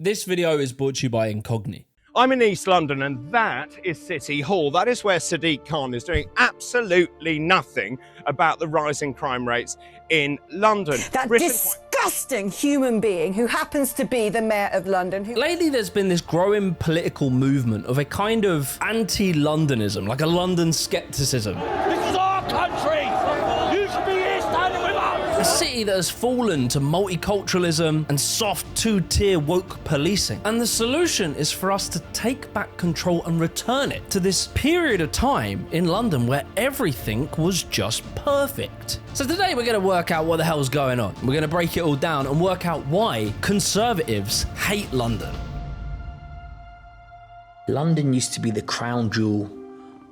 This video is brought to you by Incogni. I'm in East London and that is City Hall. That is where Sadiq Khan is doing absolutely nothing about the rising crime rates in London. That disgusting human being who happens to be the mayor of London. Lately, there's been this growing political movement of a kind of anti-Londonism, like a London skepticism. This is our country! You should be here standing with us! A city that has fallen to multiculturalism and soft two-tier woke policing. And the solution is for us to take back control and return it to this period of time in London where everything was just perfect. So today we're going to work out what the hell's going on. We're going to break it all down and work out why conservatives hate London. London used to be the crown jewel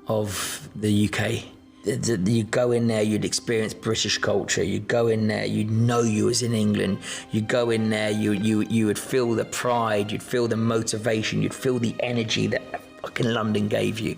of the UK. You'd go in there, you'd experience British culture. You'd go in there, you'd know you was in England. You'd go in there, you would feel the pride, you'd feel the motivation, you'd feel the energy that fucking London gave you.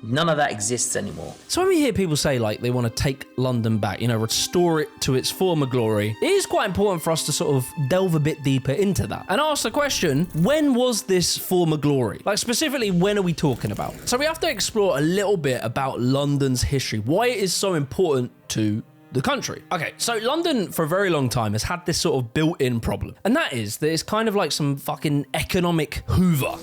None of that exists anymore. So when we hear people say like they want to take London back, restore it to its former glory, it is quite important for us to sort of delve a bit deeper into that and ask the question, when was this former glory? Like specifically, when are we talking about? So we have to explore a little bit about London's history, why it is so important to the country. Okay, so London for a very long time has had this sort of built-in problem, and that is that it's kind of like some fucking economic Hoover.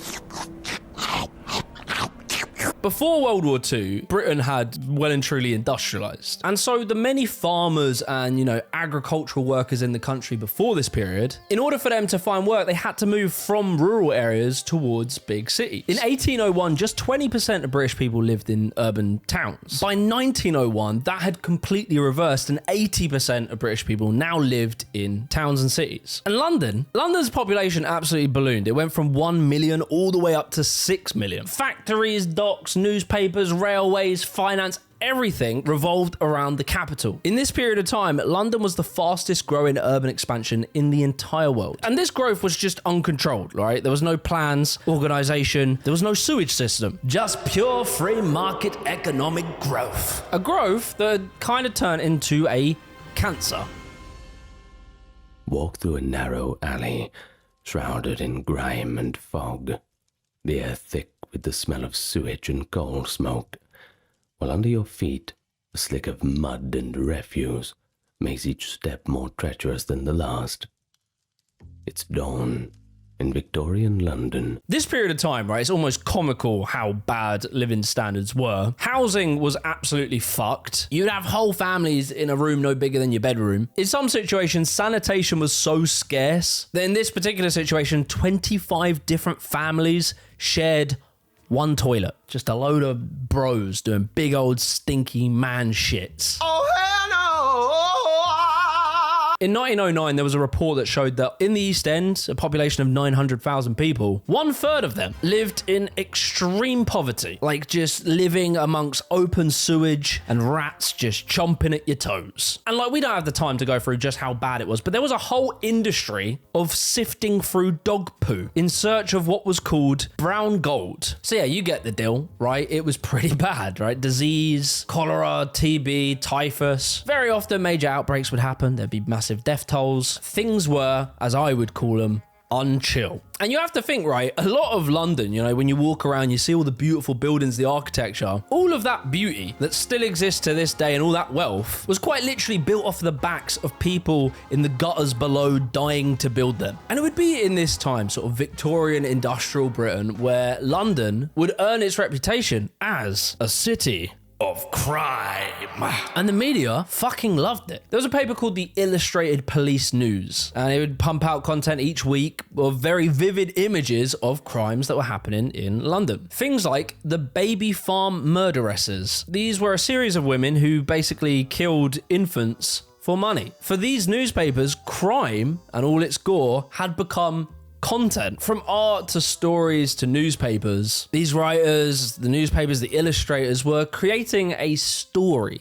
Before World War II, Britain had well and truly industrialized. And so the many farmers and, agricultural workers in the country before this period, in order for them to find work, they had to move from rural areas towards big cities. In 1801, just 20% of British people lived in urban towns. By 1901, that had completely reversed and 80% of British people now lived in towns and cities. And London's population absolutely ballooned. It went from 1 million all the way up to 6 million. Factories, docks, newspapers, railways, finance, everything revolved around the capital. In this period of time, London was the fastest growing urban expansion in the entire world. And this growth was just uncontrolled, right? There was no plans, organization, there was no sewage system, just pure free market economic growth. A growth that kind of turned into a cancer. Walk through a narrow alley, shrouded in grime and fog, the air thick with the smell of sewage and coal smoke, while under your feet a slick of mud and refuse makes each step more treacherous than the last. It's dawn in Victorian London. This period of time, right, it's almost comical how bad living standards were. Housing was absolutely fucked. You'd have whole families in a room no bigger than your bedroom. In some situations, sanitation was so scarce that in this particular situation, 25 different families shared one toilet. Just a load of bros doing big old stinky man shits. Oh, hell no! In 1909, there was a report that showed that in the East End, a population of 900,000 people, 1/3 of them lived in extreme poverty, like just living amongst open sewage and rats just chomping at your toes. And like, we don't have the time to go through just how bad it was, but there was a whole industry of sifting through dog poo in search of what was called brown gold. So yeah, you get the deal, right? It was pretty bad, right? Disease, cholera, TB, typhus. Very often major outbreaks would happen. There'd be massive death tolls. Things were, as I would call them, unchill. And you have to think, right, a lot of London, when you walk around, you see all the beautiful buildings, the architecture, all of that beauty that still exists to this day and all that wealth was quite literally built off the backs of people in the gutters below dying to build them. And it would be in this time, sort of Victorian industrial Britain, where London would earn its reputation as a city of crime. And the media fucking loved it. There was a paper called the Illustrated Police News, and it would pump out content each week of very vivid images of crimes that were happening in London. Things like the baby farm murderesses. These were a series of women who basically killed infants for money. For these newspapers, crime and all its gore had become content. From art to stories to newspapers, these writers, the newspapers, the illustrators were creating a story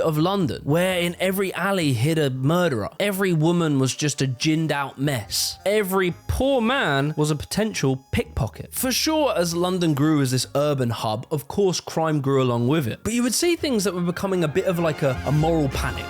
of London where in every alley hid a murderer. Every woman was just a ginned out mess. Every poor man was a potential pickpocket. For sure, as London grew as this urban hub, of course crime grew along with it. But you would see things that were becoming a bit of like a moral panic.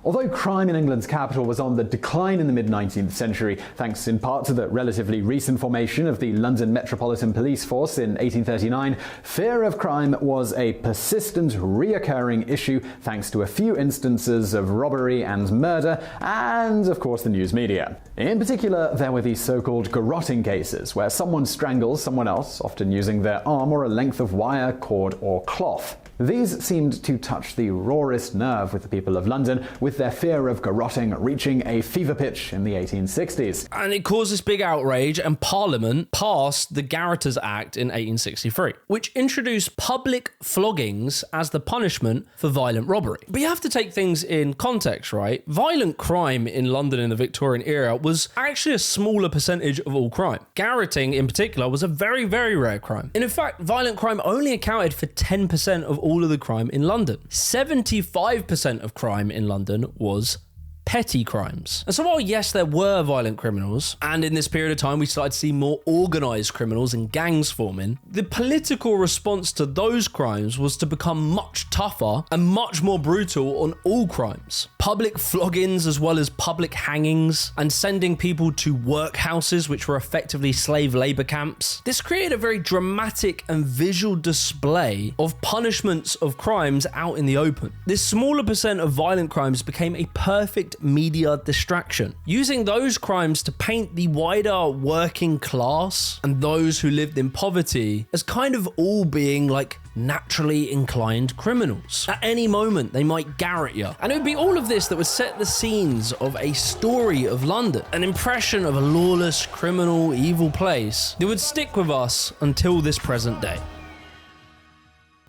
Although crime in England's capital was on the decline in the mid-19th century, thanks in part to the relatively recent formation of the London Metropolitan Police Force in 1839, fear of crime was a persistent, reoccurring issue thanks to a few instances of robbery and murder, and of course the news media. In particular, there were these so-called garrotting cases, where someone strangles someone else, often using their arm or a length of wire, cord or cloth. These seemed to touch the rawest nerve with the people of London, with their fear of garrotting reaching a fever pitch in the 1860s. And it caused this big outrage, and Parliament passed the Garroters Act in 1863, which introduced public floggings as the punishment for violent robbery. But you have to take things in context, right? Violent crime in London in the Victorian era was actually a smaller percentage of all crime. Garrotting, in particular, was a very, very rare crime. And in fact, violent crime only accounted for 10% of all of the crime in London. 75% of crime in London was petty crimes. And so while yes, there were violent criminals, and in this period of time we started to see more organised criminals and gangs forming, the political response to those crimes was to become much tougher and much more brutal on all crimes. Public floggings as well as public hangings, and sending people to workhouses, which were effectively slave labour camps. This created a very dramatic and visual display of punishments of crimes out in the open. This smaller percent of violent crimes became a perfect media distraction, using those crimes to paint the wider working class and those who lived in poverty as kind of all being like naturally inclined criminals. At any moment they might garrot you, and it would be all of this that would set the scenes of a story of London, an impression of a lawless, criminal, evil place that would stick with us until this present day.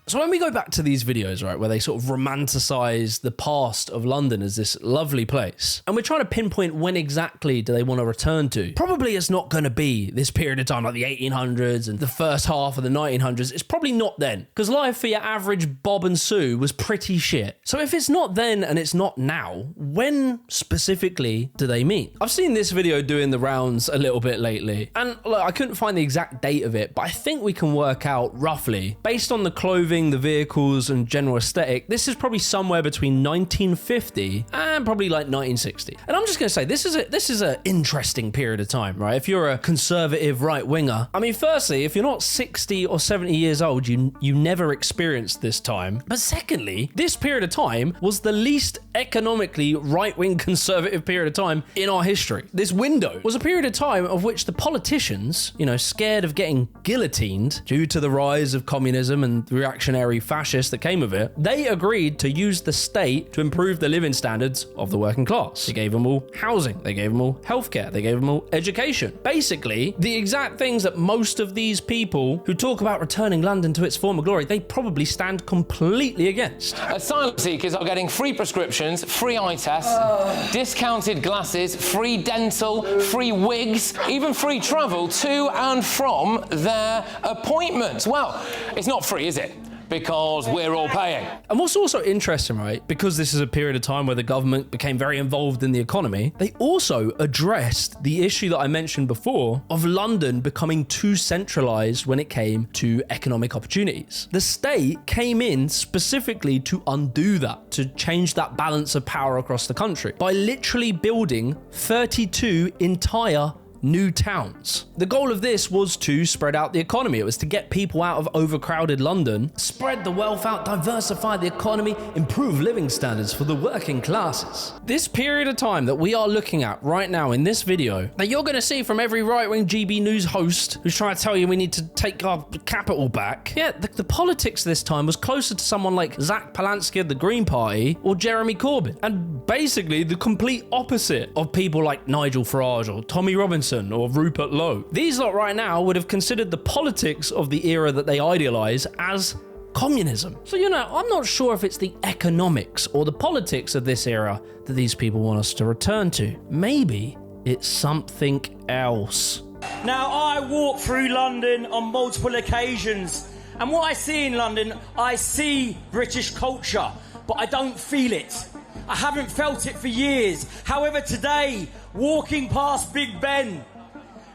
So when we go back to these videos, right, where they sort of romanticize the past of London as this lovely place, and we're trying to pinpoint when exactly do they want to return to, probably it's not going to be this period of time like the 1800s and the first half of the 1900s. It's probably not then, because life for your average Bob and Sue was pretty shit. So if it's not then and it's not now, when specifically do they mean? I've seen this video doing the rounds a little bit lately, and look, I couldn't find the exact date of it, but I think we can work out roughly, based on the clothing, the vehicles and general aesthetic, this is probably somewhere between 1950 and probably like 1960. And I'm just going to say, this is an interesting period of time, right? If you're a conservative right winger, I mean, firstly, if you're not 60 or 70 years old, you never experienced this time. But secondly, this period of time was the least economically right-wing conservative period of time in our history. This window was a period of time of which the politicians, scared of getting guillotined due to the rise of communism and the reactionary fascists that came of it, they agreed to use the state to improve the living standards of the working class. They gave them all housing, they gave them all healthcare, they gave them all education. Basically, the exact things that most of these people who talk about returning London to its former glory, they probably stand completely against. Asylum seekers are getting free prescriptions, free eye tests, discounted glasses, free dental, free wigs, even free travel to and from their appointments. Well, it's not free, is it? Because we're all paying. And what's also interesting, right, because this is a period of time where the government became very involved in the economy, they also addressed the issue that I mentioned before of London becoming too centralized when it came to economic opportunities. The state came in specifically to undo that, to change that balance of power across the country by literally building 32 entire new towns. The goal of this was to spread out the economy. It was to get people out of overcrowded London, spread the wealth out, diversify the economy, improve living standards for the working classes. This period of time that we are looking at right now in this video, that you're going to see from every right-wing GB News host who's trying to tell you we need to take our capital back, yeah, the politics this time was closer to someone like Zach Palansky of the Green Party or Jeremy Corbyn, and basically the complete opposite of people like Nigel Farage or Tommy Robinson or Rupert Lowe. These lot right now would have considered the politics of the era that they idealize as communism. So, I'm not sure if it's the economics or the politics of this era that these people want us to return to. Maybe it's something else. Now, I walk through London on multiple occasions, and what I see in London, I see British culture, but I don't feel it. I haven't felt it for years. However, today, walking past Big Ben,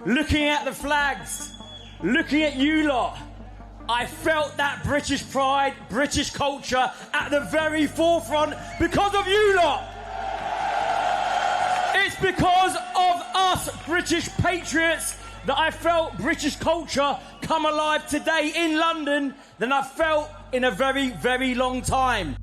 looking at the flags, looking at you lot, I felt that British pride, British culture at the very forefront because of you lot. it's because of us British patriots that I felt British culture come alive today in London than I felt in a very, very long time.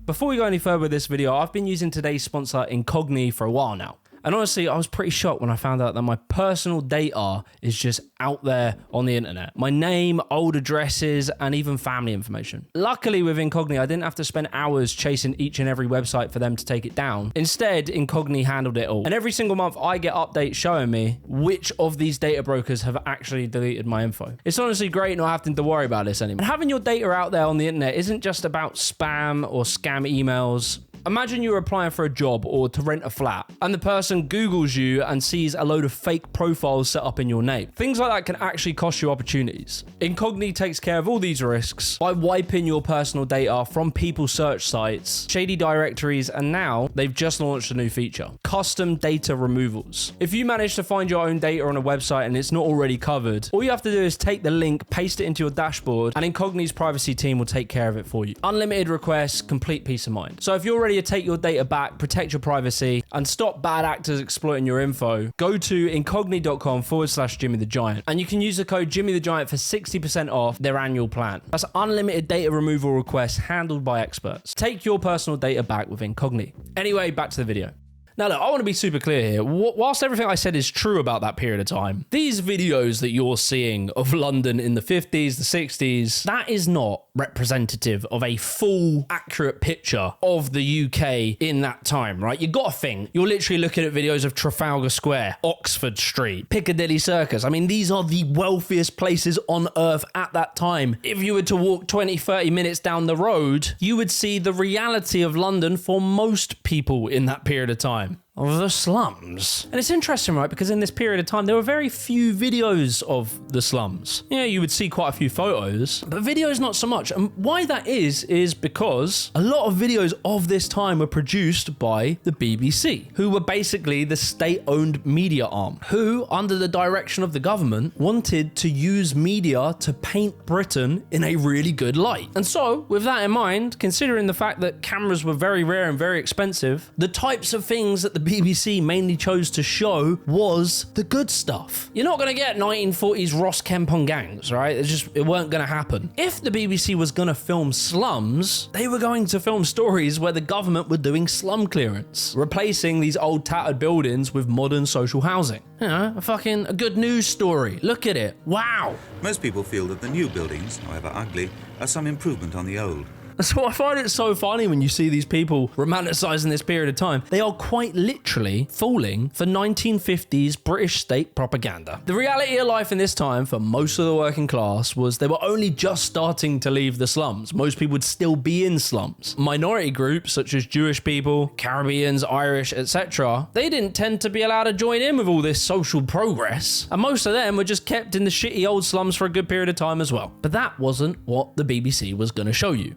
Before we go any further with this video, I've been using today's sponsor Incogni for a while now. And honestly, I was pretty shocked when I found out that my personal data is just out there on the internet. My name, old addresses, and even family information. Luckily with Incogni, I didn't have to spend hours chasing each and every website for them to take it down. Instead, Incogni handled it all. And every single month, I get updates showing me which of these data brokers have actually deleted my info. It's honestly great not having to worry about this anymore. And having your data out there on the internet isn't just about spam or scam emails. Imagine you're applying for a job or to rent a flat, and the person Googles you and sees a load of fake profiles set up in your name. Things like that can actually cost you opportunities. Incogni takes care of all these risks by wiping your personal data from people's search sites, shady directories, and now they've just launched a new feature, custom data removals. If you manage to find your own data on a website and it's not already covered, all you have to do is take the link, paste it into your dashboard, and Incogni's privacy team will take care of it for you. Unlimited requests, complete peace of mind. So if you're ready to take your data back, protect your privacy, and stop bad actors exploiting your info, go to incogni.com/Jimmy the Giant, and you can use the code Jimmy the Giant for 60% off their annual plan. That's unlimited data removal requests handled by experts. Take your personal data back with Incogni. Anyway, back to the video. Now look, I want to be super clear here. Whilst everything I said is true about that period of time, these videos that you're seeing of London in the 50s, the 60s, that is not representative of a full, accurate picture of the UK in that time, right? You got to think, you're literally looking at videos of Trafalgar Square, Oxford Street, Piccadilly Circus. I mean, these are the wealthiest places on earth at that time. If you were to walk 20, 30 minutes down the road, you would see the reality of London for most people in that period of time. The slums. And it's interesting, right? Because in this period of time, there were very few videos of the slums. Yeah, you would see quite a few photos, but videos not so much. And why that is because a lot of videos of this time were produced by the BBC, who were basically the state-owned media arm, who, under the direction of the government, wanted to use media to paint Britain in a really good light. And so, with that in mind, considering the fact that cameras were very rare and very expensive, the types of things that the BBC mainly chose to show was the good stuff. You're not going to get 1940s Ross Kemp on gangs, right? It weren't going to happen. If the BBC was going to film slums, they were going to film stories where the government were doing slum clearance, replacing these old tattered buildings with modern social housing. You know, a good news story. Look at it. Wow. Most people feel that the new buildings, however ugly, are some improvement on the old. So I find it so funny when you see these people romanticising this period of time. They are quite literally falling for 1950s British state propaganda. The reality of life in this time for most of the working class was they were only just starting to leave the slums. Most people would still be in slums. Minority groups such as Jewish people, Caribbeans, Irish, etc., they didn't tend to be allowed to join in with all this social progress. And most of them were just kept in the shitty old slums for a good period of time as well. But that wasn't what the BBC was going to show you.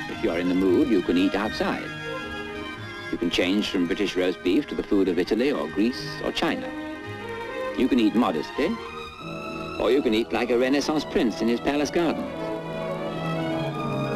If you're in the mood, you can eat outside. You can change from British roast beef to the food of Italy or Greece or China. You can eat modestly, or you can eat like a Renaissance prince in his palace garden.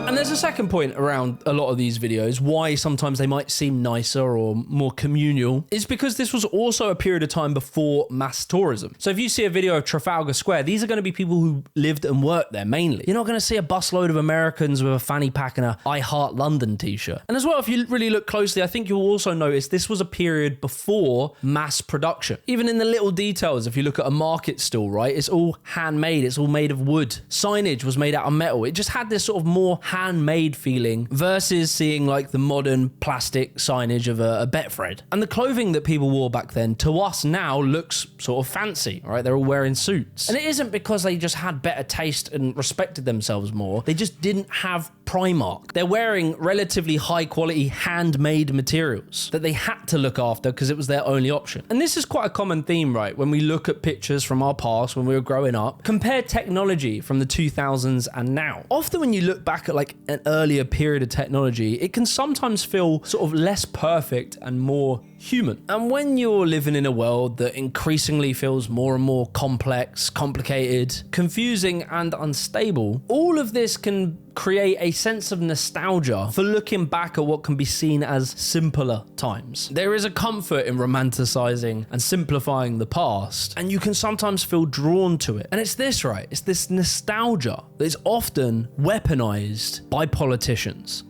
And there's a second point around a lot of these videos, why sometimes they might seem nicer or more communal, is because this was also a period of time before mass tourism. So if you see a video of Trafalgar Square, these are going to be people who lived and worked there mainly. You're not going to see a busload of Americans with a fanny pack and a I Heart London t-shirt. And as well, if you really look closely, I think you'll also notice this was a period before mass production. Even in the little details, if you look at a market stall, right, it's all handmade, it's all made of wood. Signage was made out of metal. It just had this sort of more handmade feeling versus seeing like the modern plastic signage of a Betfred. And the clothing that people wore back then to us now looks sort of fancy, right? They're all wearing suits. And it isn't because they just had better taste and respected themselves more. They just didn't have Primark. They're wearing relatively high quality handmade materials that they had to look after because it was their only option. And this is quite a common theme, right? When we look at pictures from our past when we were growing up, compare technology from the 2000s and now. Often when you look back at like like an earlier period of technology, it can sometimes feel sort of less perfect and more human. And when you're living in a world that increasingly feels more and more complex, complicated, confusing and unstable, all of this can create a sense of nostalgia for looking back at what can be seen as simpler times. There is a comfort in romanticizing and simplifying the past, and you can sometimes feel drawn to it. And it's this, right? It's this nostalgia that is often weaponized by politicians.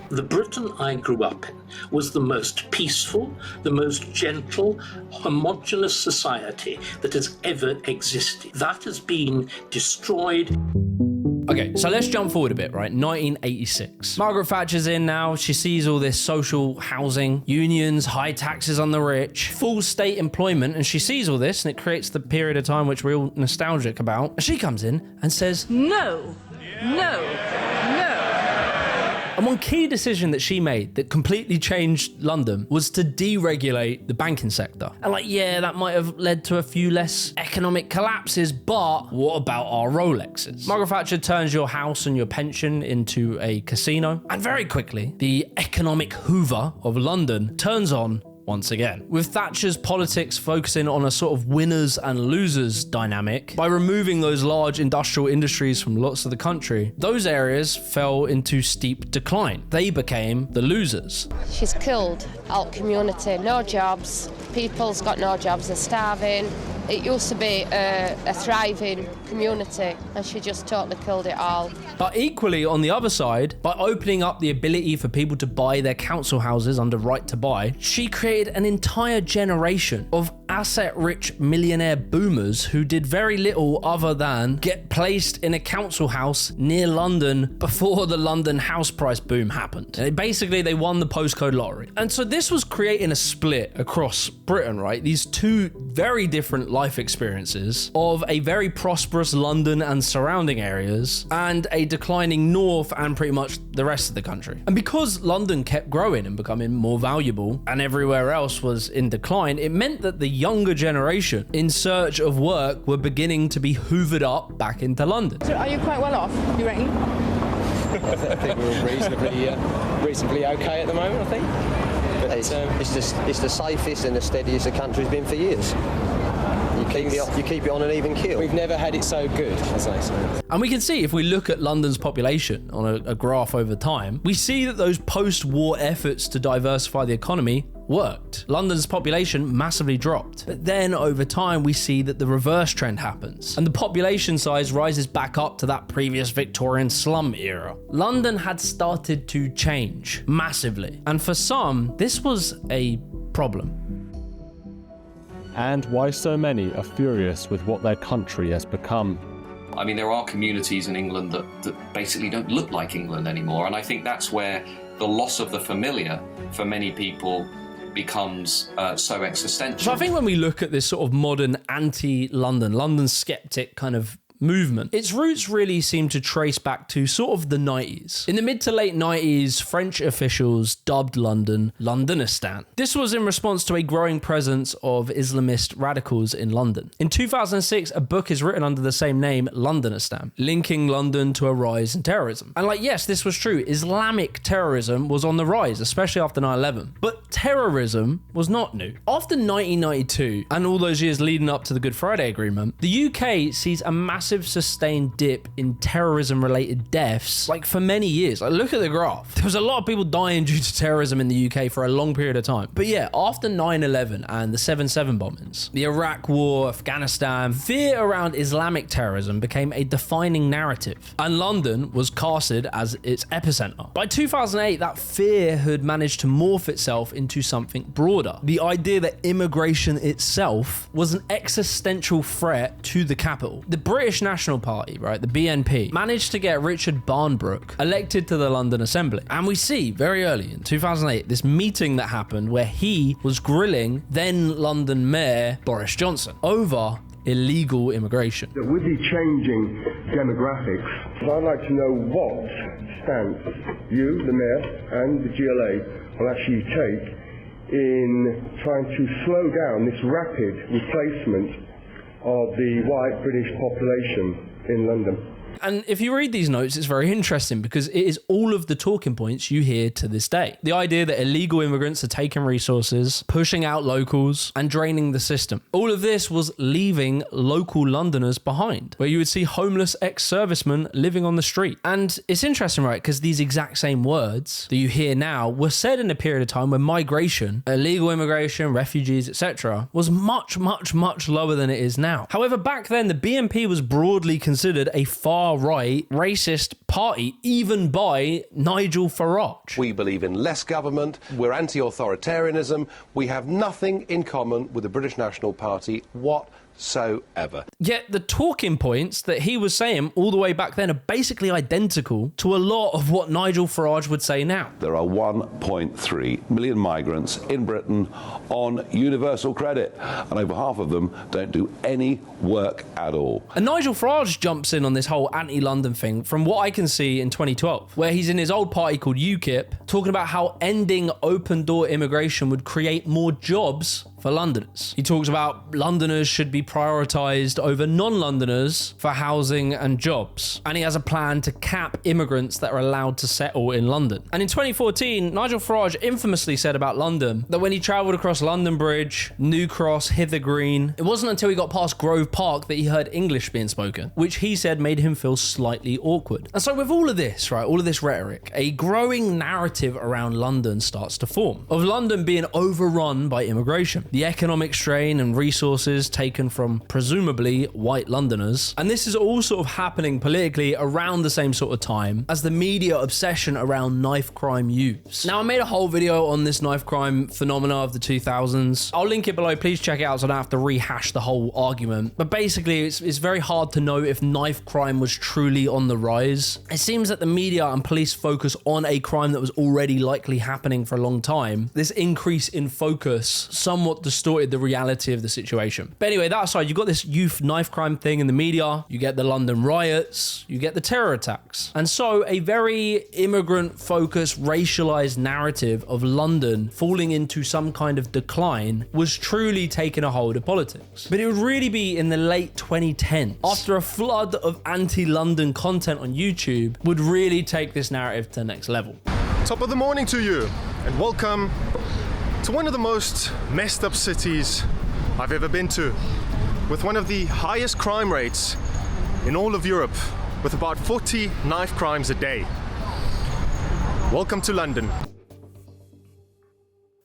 The Britain I grew up in was the most peaceful, the most gentle, homogeneous society that has ever existed. That has been destroyed. Okay, so let's jump forward a bit, right? 1986. Margaret Thatcher's in now. She sees all this social housing, unions, high taxes on the rich, full state employment, and she sees all this, and it creates the period of time which we're all nostalgic about. And she comes in and says, no, no, no. And one key decision that she made that completely changed London was to deregulate the banking sector. And like, yeah, that might have led to a few less economic collapses, but what about our Rolexes? Margaret Thatcher turns your house and your pension into a casino. And very quickly, the economic Hoover of London turns on once again, with Thatcher's politics focusing on a sort of winners and losers dynamic. By removing those large industrial industries from lots of the country, those areas fell into steep decline. They became the losers. She's killed our community, no jobs, people's got no jobs, they're starving. It used to be a thriving community, and she just totally killed it all. But equally, on the other side, by opening up the ability for people to buy their council houses under right to buy, she created an entire generation of asset-rich millionaire boomers who did very little other than get placed in a council house near London before the London house price boom happened. And basically, they won the postcode lottery. And so this was creating a split across Britain, right? These two very different life experiences of a very prosperous London and surrounding areas and a declining north and pretty much the rest of the country. And because London kept growing and becoming more valuable and everywhere else was in decline, it meant that the younger generation in search of work were beginning to be hoovered up back into London. So are you quite well off, you reckon? I think we're reasonably okay at the moment, I think. But it's the safest and the steadiest the country's been for years. You keep it on an even keel. We've never had it so good, as I say. And we can see, if we look at London's population on a graph over time, we see that those post-war efforts to diversify the economy worked. London's population massively dropped. But then over time, we see that the reverse trend happens and the population size rises back up to that previous Victorian slum era. London had started to change massively. And for some, this was a problem. And why so many are furious with what their country has become. I mean, there are communities in England that basically don't look like England anymore, and I think that's where the loss of the familiar for many people becomes so existential. So I think when we look at this sort of modern anti-London, London skeptic kind of movement, its roots really seem to trace back to sort of the 90s. In the mid to late 90s, French officials dubbed London Londonistan. This was in response to a growing presence of Islamist radicals in London. In 2006, a book is written under the same name, Londonistan, linking London to a rise in terrorism. And like, yes, this was true. Islamic terrorism was on the rise, especially after 9/11. But terrorism was not new. After 1992, and all those years leading up to the Good Friday Agreement, the UK sees a massive sustained dip in terrorism-related deaths, like for many years. Like, look at the graph. There was a lot of people dying due to terrorism in the UK for a long period of time. But yeah, after 9/11 and the 7/7 bombings, the Iraq War, Afghanistan, fear around Islamic terrorism became a defining narrative, and London was casted as its epicenter. By 2008, that fear had managed to morph itself into something broader. The idea that immigration itself was an existential threat to the capital. The British National Party, right, the BNP, managed to get Richard Barnbrook elected to the London Assembly. And we see very early in 2008 this meeting that happened where he was grilling then London Mayor Boris Johnson over illegal immigration. With the changing demographics, I'd like to know what stance you, the Mayor, and the GLA will actually take in trying to slow down this rapid replacement of the white British population in London. And if you read these notes, it's very interesting because it is all of the talking points you hear to this day. The idea that illegal immigrants are taking resources, pushing out locals, and draining the system. All of this was leaving local Londoners behind, where you would see homeless ex-servicemen living on the street. And it's interesting, right? Because these exact same words that you hear now were said in a period of time when migration, illegal immigration, refugees, etc., was much, much, much lower than it is now. However, back then, the BNP was broadly considered a far-right, racist party, even by Nigel Farage. We believe in less government, we're anti-authoritarianism, we have nothing in common with the British National Party whatsoever. Yet the talking points that he was saying all the way back then are basically identical to a lot of what Nigel Farage would say now. There are 1.3 million migrants in Britain on universal credit, and over half of them don't do any work at all. And Nigel Farage jumps in on this whole anti-London thing from what I can see in 2012, where he's in his old party called UKIP, talking about how ending open-door immigration would create more jobs for Londoners. He talks about Londoners should be prioritised over non-Londoners for housing and jobs. And he has a plan to cap immigrants that are allowed to settle in London. And in 2014, Nigel Farage infamously said about London that when he travelled across London Bridge, New Cross, Hither Green, it wasn't until he got past Grove Park that he heard English being spoken, which he said made him feel slightly awkward. And so with all of this, right, all of this rhetoric, a growing narrative around London starts to form, of London being overrun by immigration. The economic strain and resources taken from presumably white Londoners. And this is all sort of happening politically around the same sort of time as the media obsession around knife crime youths. Now, I made a whole video on this knife crime phenomena of the 2000s. I'll link it below. Please check it out so I don't have to rehash the whole argument. But basically, it's very hard to know if knife crime was truly on the rise. It seems that the media and police focus on a crime that was already likely happening for a long time. This increase in focus somewhat distorted the reality of the situation. But anyway, that aside, you've got this youth knife crime thing in the media, you get the London riots, you get the terror attacks. And so a very immigrant-focused, racialized narrative of London falling into some kind of decline was truly taking a hold of politics. But it would really be in the late 2010s, after a flood of anti-London content on YouTube would really take this narrative to the next level. Top of the morning to you, and welcome to one of the most messed up cities I've ever been to, with one of the highest crime rates in all of Europe, with about 40 knife crimes a day. Welcome to London.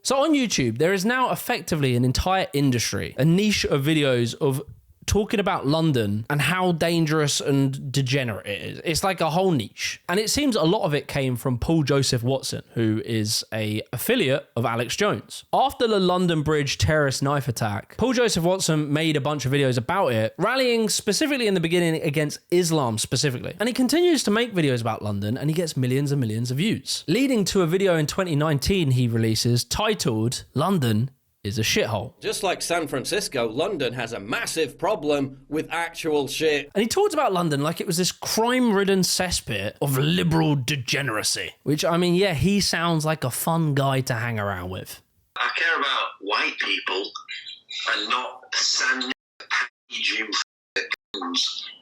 So on YouTube, there is now effectively an entire industry, a niche of videos of talking about London and how dangerous and degenerate it is. It's like a whole niche. And it seems a lot of it came from Paul Joseph Watson, who is an affiliate of Alex Jones. After the London Bridge terrorist knife attack, Paul Joseph Watson made a bunch of videos about it, rallying specifically in the beginning against Islam specifically. And he continues to make videos about London and he gets millions and millions of views, leading to a video in 2019 he releases titled London is a shithole. Just like San Francisco, London has a massive problem with actual shit. And he talked about London like it was this crime-ridden cesspit of liberal degeneracy. Which, I mean, yeah, he sounds like a fun guy to hang around with. I care about white people and not San Jew.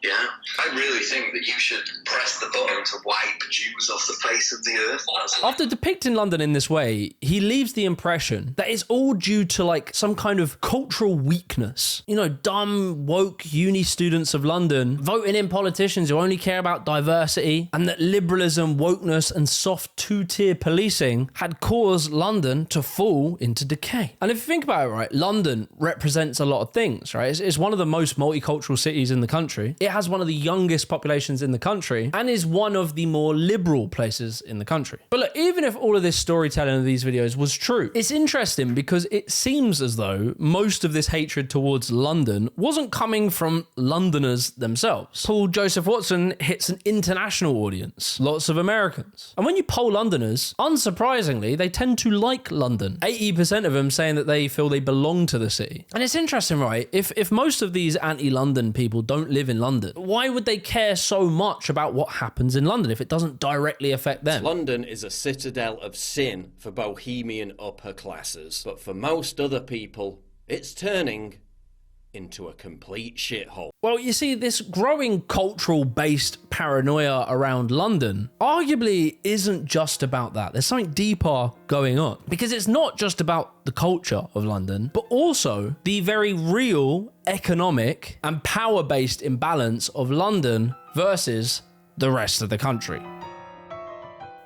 Yeah, I really think that you should press the button to wipe Jews off the face of the earth. After depicting London in this way, he leaves the impression that it's all due to like some kind of cultural weakness. You know, dumb, woke uni students of London voting in politicians who only care about diversity, and that liberalism, wokeness, and soft two-tier policing had caused London to fall into decay. And if you think about it, right, London represents a lot of things, right? It's one of the most multicultural cities in the country. It has one of the youngest populations in the country and is one of the more liberal places in the country. But look, even if all of this storytelling of these videos was true, it's interesting because it seems as though most of this hatred towards London wasn't coming from Londoners themselves. Paul Joseph Watson hits an international audience, lots of Americans. And when you poll Londoners, unsurprisingly, they tend to like London. 80% of them saying that they feel they belong to the city. And it's interesting, right? If most of these anti-London people don't live in London, why would they care so much about what happens in London if it doesn't directly affect them? London is a citadel of sin for bohemian upper classes, but for most other people, it's turning into a complete shithole. Well, you see, this growing cultural-based paranoia around London arguably isn't just about that. There's something deeper going on. Because it's not just about the culture of London, but also the very real economic and power-based imbalance of London versus the rest of the country.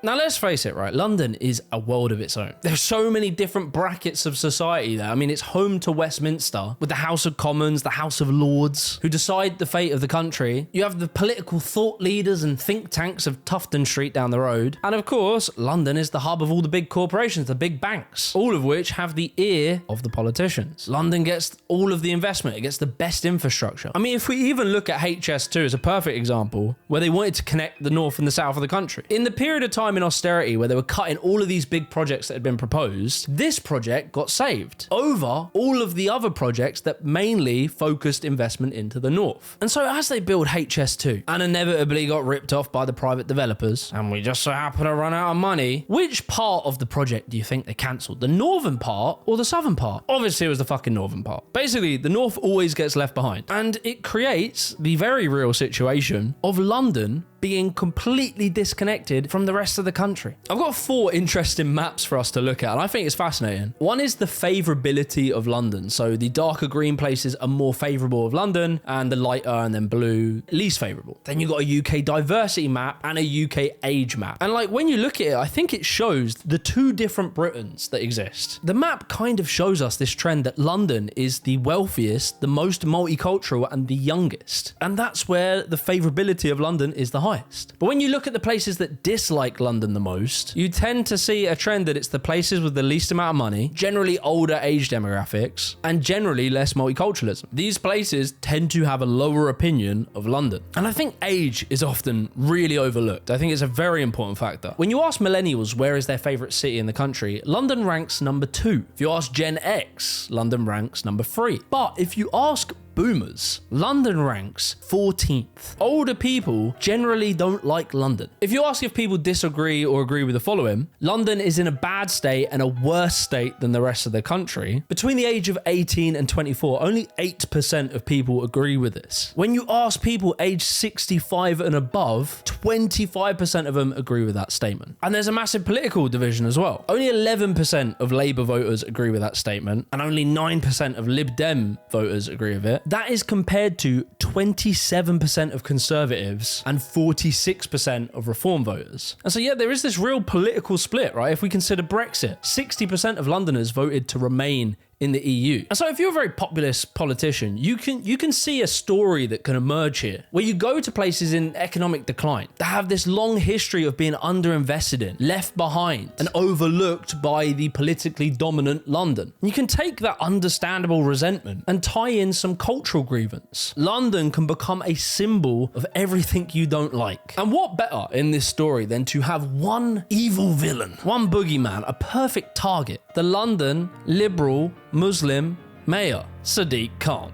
Now, let's face it, right? London is a world of its own. There's so many different brackets of society there. I mean, it's home to Westminster with the House of Commons, the House of Lords, who decide the fate of the country. You have the political thought leaders and think tanks of Tufton Street down the road. And of course, London is the hub of all the big corporations, the big banks, all of which have the ear of the politicians. London gets all of the investment. It gets the best infrastructure. I mean, if we even look at HS2 as a perfect example, where they wanted to connect the north and the south of the country. In the period of time in austerity where they were cutting all of these big projects that had been proposed, this project got saved over all of the other projects that mainly focused investment into the north. And so as they build HS2 and inevitably got ripped off by the private developers, and we just so happen to run out of money, which part of the project do you think they cancelled? The northern part or the southern part? Obviously it was the fucking northern part. Basically, the north always gets left behind, and it creates the very real situation of London being completely disconnected from the rest of the country. I've got 4 interesting maps for us to look at, and I think it's fascinating. One is the favourability of London. So the darker green places are more favourable of London, and the lighter and then blue, least favourable. Then you've got a UK diversity map and a UK age map. And like when you look at it, I think it shows the 2 different Britons that exist. The map kind of shows us this trend that London is the wealthiest, the most multicultural, and the youngest. And that's where the favourability of London is the highest. But when you look at the places that dislike London the most, you tend to see a trend that it's the places with the least amount of money, generally older age demographics, and generally less multiculturalism. These places tend to have a lower opinion of London. And I think age is often really overlooked. I think it's a very important factor. When you ask millennials where is their favourite city in the country, London ranks number 2. If you ask Gen X, London ranks number 3. But if you ask boomers, London ranks 14th. Older people generally don't like London. If you ask if people disagree or agree with the following, London is in a bad state and a worse state than the rest of the country. Between the age of 18 and 24, only 8% of people agree with this. When you ask people aged 65 and above, 25% of them agree with that statement. And there's a massive political division as well. Only 11% of Labour voters agree with that statement, and only 9% of Lib Dem voters agree with it. That is compared to 27% of Conservatives and 46% of Reform voters. And so yeah, there is this real political split, right? If we consider Brexit, 60% of Londoners voted to remain in the EU. And so if you're a very populist politician, you can see a story that can emerge here, where you go to places in economic decline that have this long history of being underinvested in, left behind, and overlooked by the politically dominant London. And you can take that understandable resentment and tie in some cultural grievance. London can become a symbol of everything you don't like. And what better in this story than to have one evil villain, one boogeyman, a perfect target, the London liberal Muslim mayor, Sadiq Khan.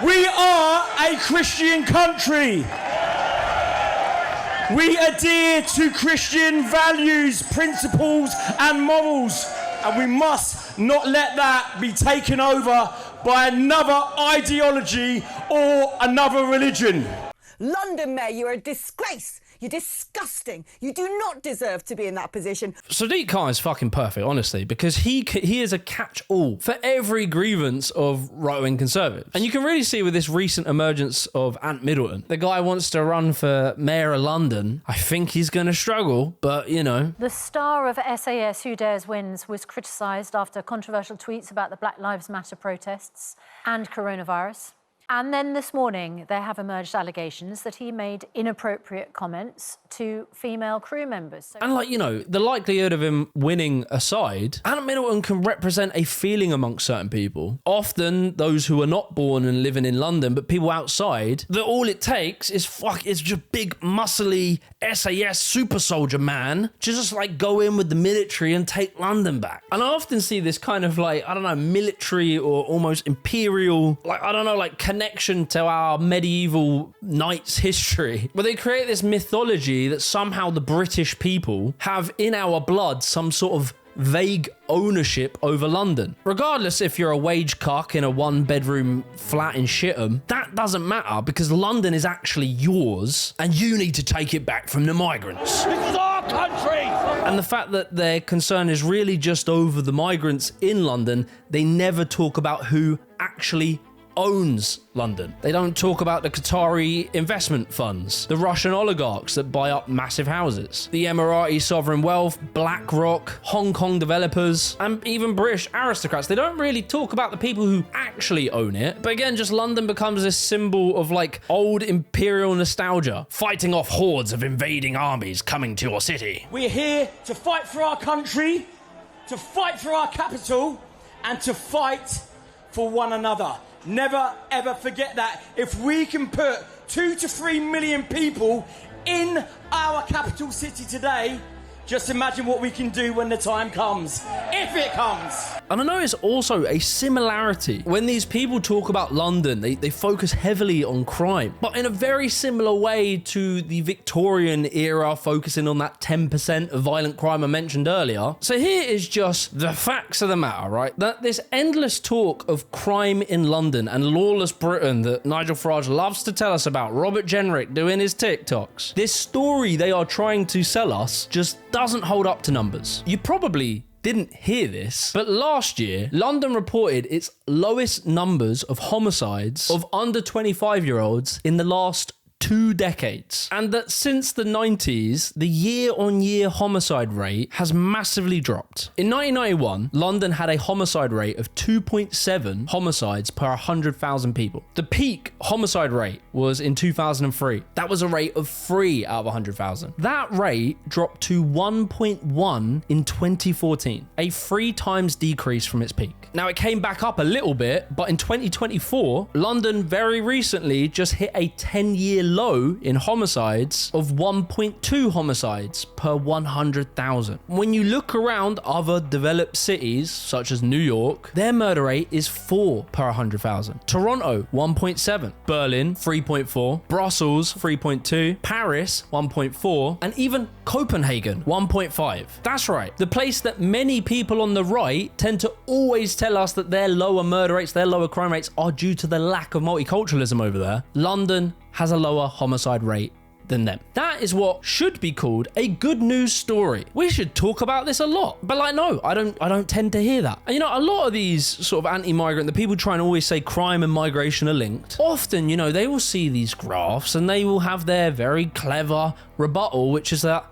We are a Christian country. We adhere to Christian values, principles, and morals, and we must not let that be taken over by another ideology or another religion. London Mayor, you're a disgrace. You're disgusting. You do not deserve to be in that position. Sadiq Khan is fucking perfect, honestly, because he is a catch-all for every grievance of right-wing conservatives. And you can really see with this recent emergence of Ant Middleton, the guy wants to run for mayor of London. I think he's going to struggle, but, you know. The star of SAS Who Dares Wins was criticised after controversial tweets about the Black Lives Matter protests and coronavirus. And then this morning, there have emerged allegations that he made inappropriate comments to female crew members. And like, you know, the likelihood of him winning aside, Ant Middleton can represent a feeling amongst certain people, often those who are not born and living in London, but people outside, that all it takes is just big, muscly SAS super soldier man to just like go in with the military and take London back. And I often see this kind of like, I don't know, military or almost imperial, like, I don't know, like connection to our medieval knights history, where they create this mythology that somehow the British people have in our blood some sort of vague ownership over London. Regardless if you're a wage cuck in a one-bedroom flat in Shitham, that doesn't matter because London is actually yours and you need to take it back from the migrants. This is our country! And the fact that their concern is really just over the migrants in London, they never talk about who actually owns London. They don't talk about the Qatari investment funds, the Russian oligarchs that buy up massive houses, the Emirati sovereign wealth, BlackRock, Hong Kong developers, and even British aristocrats. They don't really talk about the people who actually own it. But again, just London becomes this symbol of like old imperial nostalgia, fighting off hordes of invading armies coming to your city. We're here to fight for our country, to fight for our capital, and to fight for one another. Never, ever forget that. If we can put 2 to 3 million people in our capital city today, just imagine what we can do when the time comes, if it comes. And I notice also a similarity. When these people talk about London, they focus heavily on crime, but in a very similar way to the Victorian era, focusing on that 10% of violent crime I mentioned earlier. So here is just the facts of the matter, right? That this endless talk of crime in London and lawless Britain that Nigel Farage loves to tell us about, Robert Jenrick doing his TikToks. This story they are trying to sell us just doesn't hold up to numbers. You probably didn't hear this, but last year, London reported its lowest numbers of homicides of under 25-year-olds in the last 2 decades. And that since the 90s, the year-on-year homicide rate has massively dropped. In 1991, London had a homicide rate of 2.7 homicides per 100,000 people. The peak homicide rate was in 2003. That was a rate of 3 out of 100,000. That rate dropped to 1.1 in 2014, a 3 times decrease from its peak. Now, it came back up a little bit, but in 2024, London very recently just hit a 10-year low in homicides of 1.2 homicides per 100,000. When you look around other developed cities, such as New York, their murder rate is 4 per 100,000. Toronto, 1.7. Berlin, 3.4. Brussels, 3.2. Paris, 1.4. And even Copenhagen, 1.5. That's right. The place that many people on the right tend to always tell us that their lower murder rates, their lower crime rates are due to the lack of multiculturalism over there. London has a lower homicide rate than them. That is what should be called a good news story. We should talk about this a lot, but like, no, I don't tend to hear that. And you know, a lot of these sort of anti-migrant, the people trying to always say crime and migration are linked, often, you know, they will see these graphs and they will have their very clever rebuttal, which is that,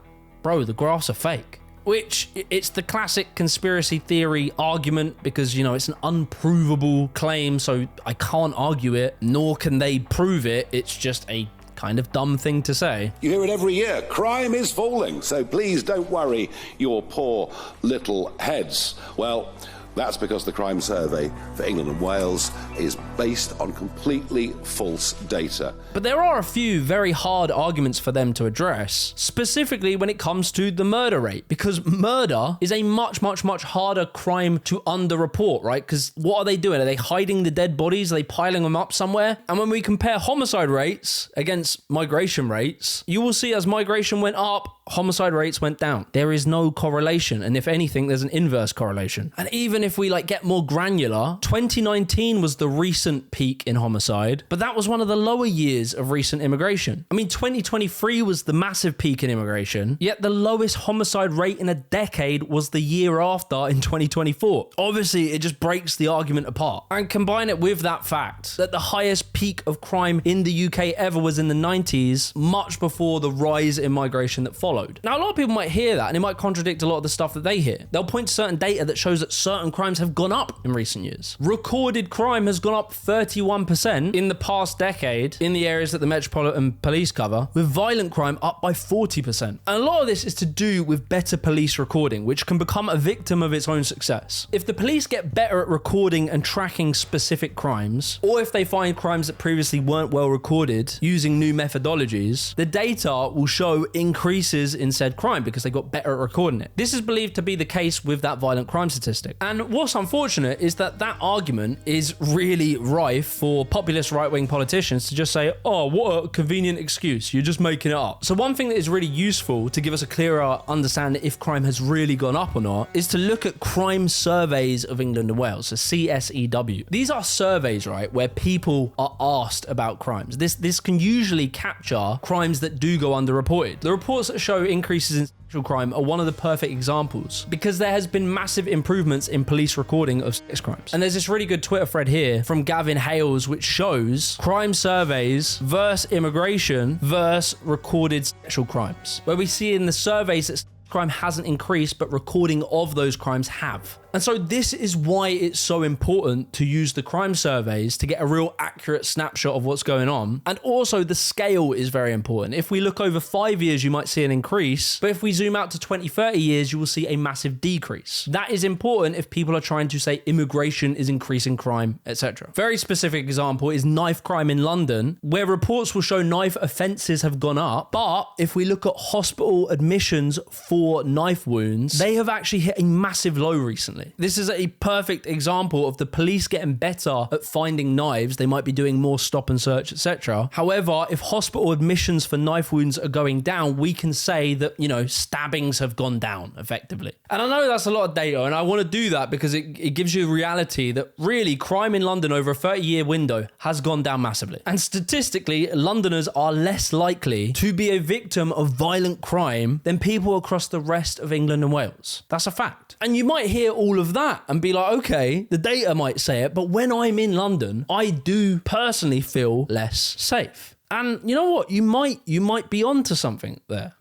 bro, the graphs are fake. Which, it's the classic conspiracy theory argument because, you know, it's an unprovable claim, so I can't argue it, nor can they prove it. It's just a kind of dumb thing to say. You hear it every year. Crime is falling, so please don't worry your poor little heads. Well, that's because the crime survey for England and Wales is based on completely false data. But there are a few very hard arguments for them to address, specifically when it comes to the murder rate, because murder is a much, much, much harder crime to underreport, right? Because what are they doing? Are they hiding the dead bodies? Are they piling them up somewhere? And when we compare homicide rates against migration rates, you will see as migration went up, homicide rates went down. There is no correlation. And if anything, there's an inverse correlation. And even if we get more granular, 2019 was the recent peak in homicide, but that was one of the lower years of recent immigration. I mean, 2023 was the massive peak in immigration, yet the lowest homicide rate in a decade was the year after in 2024. Obviously, it just breaks the argument apart. And combine it with that fact that the highest peak of crime in the UK ever was in the 90s, much before the rise in migration that followed. Now, a lot of people might hear that and it might contradict a lot of the stuff that they hear. They'll point to certain data that shows that certain crimes have gone up in recent years. Recorded crime has gone up 31% in the past decade in the areas that the Metropolitan Police cover, with violent crime up by 40%. And a lot of this is to do with better police recording, which can become a victim of its own success. If the police get better at recording and tracking specific crimes, or if they find crimes that previously weren't well recorded using new methodologies, the data will show increases increases in said crime because they got better at recording it. This is believed to be the case with that violent crime statistic. And what's unfortunate is that argument is really rife for populist right-wing politicians to just say, oh, what a convenient excuse, you're just making it up. So one thing that is really useful to give us a clearer understanding if crime has really gone up or not is to look at crime surveys of England and Wales, so CSEW. These are surveys, right, where people are asked about crimes. This can usually capture crimes that do go underreported. The reports that show increases in sexual crime are one of the perfect examples because there has been massive improvements in police recording of sex crimes. And there's this really good Twitter thread here from Gavin Hales which shows crime surveys versus immigration versus recorded sexual crimes, where we see in the surveys that crime hasn't increased, but recording of those crimes have. And so this is why it's so important to use the crime surveys to get a real accurate snapshot of what's going on. And also the scale is very important. If we look over 5 years, you might see an increase, but if we zoom out to 20, 30 years, you will see a massive decrease. That is important if people are trying to say immigration is increasing crime, etc. Very specific example is knife crime in London, where reports will show knife offences have gone up. But if we look at hospital admissions for knife wounds, they have actually hit a massive low recently. This is a perfect example of the police getting better at finding knives. They might be doing more stop and search, etc. However, if hospital admissions for knife wounds are going down, we can say that, stabbings have gone down effectively. And I know that's a lot of data, and I want to do that because it gives you a reality that really crime in London over a 30-year window has gone down massively. And statistically, Londoners are less likely to be a victim of violent crime than people across the rest of England and Wales. That's a fact. And you might hear all of that and be like, okay, the data might say it, but when I'm in London, I do personally feel less safe. And you know what? You might be onto something there.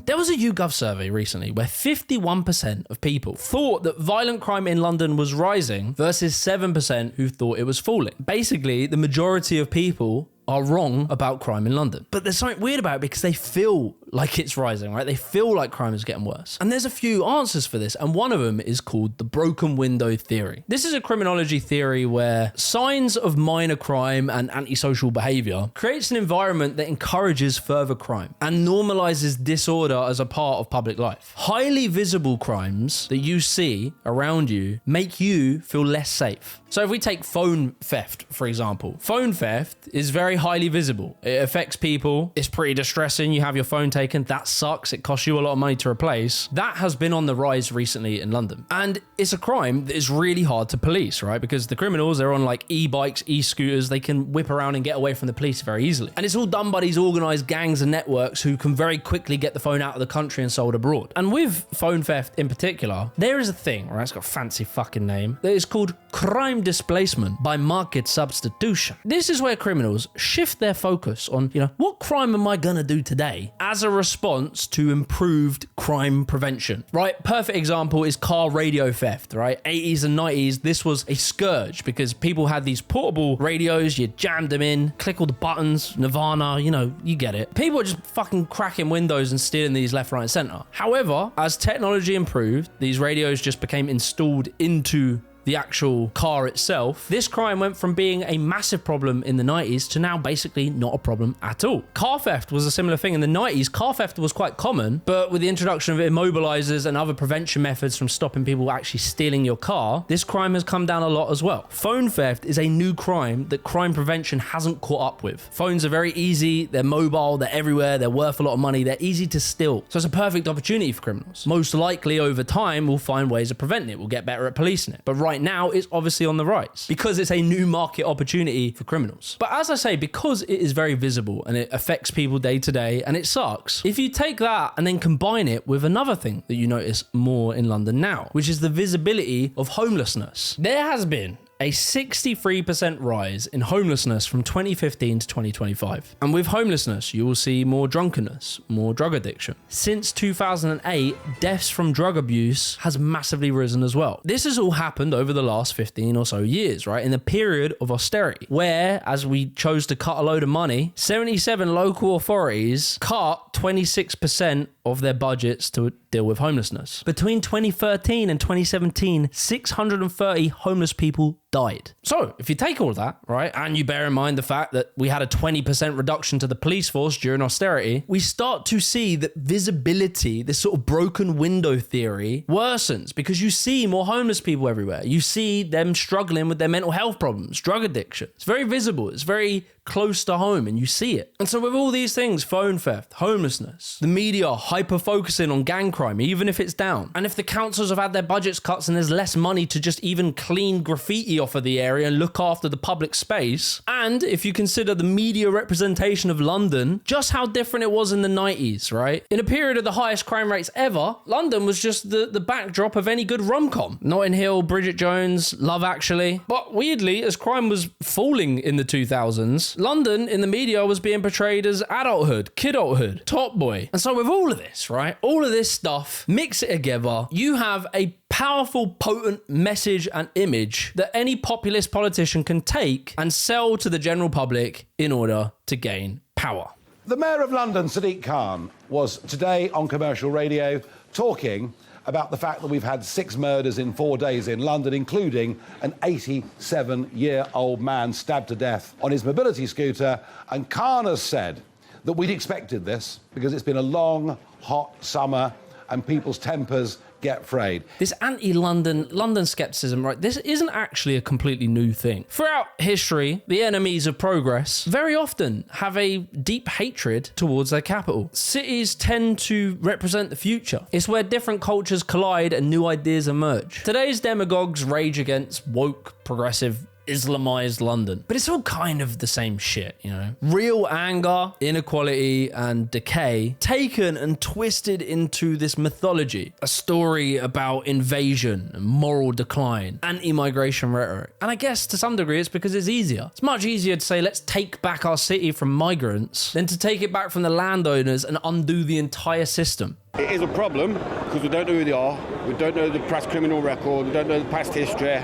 There was a YouGov survey recently where 51% of people thought that violent crime in London was rising versus 7% who thought it was falling. Basically, the majority of people are wrong about crime in London. But there's something weird about it because they feel like it's rising, right? They feel like crime is getting worse. And there's a few answers for this, and one of them is called the broken window theory. This is a criminology theory where signs of minor crime and antisocial behavior creates an environment that encourages further crime and normalizes disorder as a part of public life. Highly visible crimes that you see around you make you feel less safe. So if we take phone theft, for example, phone theft is very highly visible. It affects people. It's pretty distressing. You have your phone taken. That sucks. It costs you a lot of money to replace. That has been on the rise recently in London. And it's a crime that is really hard to police, right? Because the criminals, they're on like e-bikes, e-scooters. They can whip around and get away from the police very easily. And it's all done by these organized gangs and networks who can very quickly get the phone out of the country and sold abroad. And with phone theft in particular, there is a thing, right? It's got a fancy fucking name, that is called crime displacement by market substitution. This is where criminals shift their focus on, what crime am I gonna do today as a response to improved crime prevention, right? Perfect example is car radio theft, right? 80s and 90s, this was a scourge because people had these portable radios, you jammed them in, click all the buttons, Nirvana, you get it. People were just fucking cracking windows and stealing these left, right, and center. However, as technology improved, these radios just became installed into the actual car itself. This crime went from being a massive problem in the 90s to now basically not a problem at all. Car theft was a similar thing in the 90s. Car theft was quite common, but with the introduction of immobilizers and other prevention methods from stopping people actually stealing your car, this crime has come down a lot as well. Phone theft is a new crime that crime prevention hasn't caught up with. Phones are very easy, they're mobile, they're everywhere, they're worth a lot of money, they're easy to steal. So it's a perfect opportunity for criminals. Most likely over time, we'll find ways of preventing it. We'll get better at policing it. But right now, it's obviously on the rise because it's a new market opportunity for criminals. But as I say, because it is very visible and it affects people day to day and it sucks, if you take that and then combine it with another thing that you notice more in London now, which is the visibility of homelessness. There has been a 63% rise in homelessness from 2015 to 2025. And with homelessness, you will see more drunkenness, more drug addiction. Since 2008, deaths from drug abuse has massively risen as well. This has all happened over the last 15 or so years, right? In the period of austerity, where, as we chose to cut a load of money, 77 local authorities cut 26% of their budgets to deal with homelessness. Between 2013 and 2017, 630 homeless people died. So if you take all of that, right, and you bear in mind the fact that we had a 20% reduction to the police force during austerity, we start to see that visibility, this sort of broken window theory, worsens because you see more homeless people everywhere. You see them struggling with their mental health problems, drug addiction. It's very visible. It's very close to home and you see it. And so with all these things, phone theft, homelessness, the media hyper-focusing on gang crime, even if it's down. And if the councils have had their budgets cuts and there's less money to just even clean graffiti off of the area and look after the public space, and if you consider the media representation of London, just how different it was in the 90s, right? In a period of the highest crime rates ever, London was just the backdrop of any good rom-com. Notting Hill, Bridget Jones, Love Actually. But weirdly, as crime was falling in the 2000s, London in the media was being portrayed as adulthood, kidulthood, top boy. And so with all of this, right, all of this stuff, mix it together, you have a powerful, potent message and image that any populist politician can take and sell to the general public in order to gain power. The Mayor of London, Sadiq Khan, was today on commercial radio talking about the fact that we've had 6 murders in 4 days in London, including an 87-year-old man stabbed to death on his mobility scooter. And Khan has said that we'd expected this because it's been a long, hot summer and people's tempers get frayed. This London skepticism, right, this isn't actually a completely new thing. Throughout history, the enemies of progress very often have a deep hatred towards their capital. Cities tend to represent the future. It's where different cultures collide and new ideas emerge. Today's demagogues rage against woke, progressive, Islamized London. But it's all kind of the same shit, you know? Real anger, inequality, and decay taken and twisted into this mythology. A story about invasion and moral decline, anti-migration rhetoric. And I guess to some degree it's because it's easier. It's much easier to say, let's take back our city from migrants than to take it back from the landowners and undo the entire system. It is a problem because we don't know who they are, we don't know the past criminal record, we don't know the past history,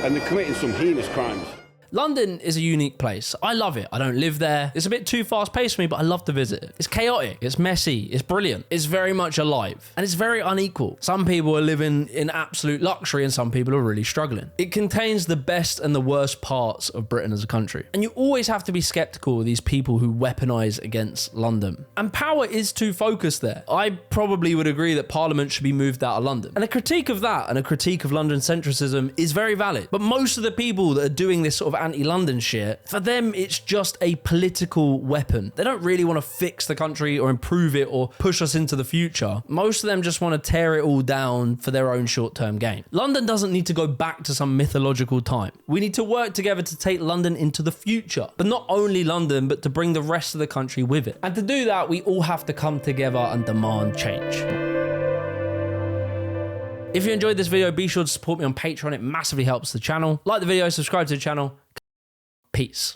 and they're committing some heinous crimes. London is a unique place. I love it. I don't live there. It's a bit too fast-paced for me, but I love to visit it. It's chaotic. It's messy. It's brilliant. It's very much alive. And it's very unequal. Some people are living in absolute luxury and some people are really struggling. It contains the best and the worst parts of Britain as a country. And you always have to be skeptical of these people who weaponize against London. And power is too focused there. I probably would agree that Parliament should be moved out of London. And a critique of that and a critique of London centricism is very valid. But most of the people that are doing this sort of anti-London shit, for them it's just a political weapon. They don't really want to fix the country or improve it or push us into the future. Most of them just want to tear it all down for their own short-term gain. London doesn't need to go back to some mythological time. We need to work together to take London into the future. But not only London, but to bring the rest of the country with it. And to do that, we all have to come together and demand change. If you enjoyed this video, be sure to support me on Patreon. It massively helps the channel. Like the video, subscribe to the channel. Peace.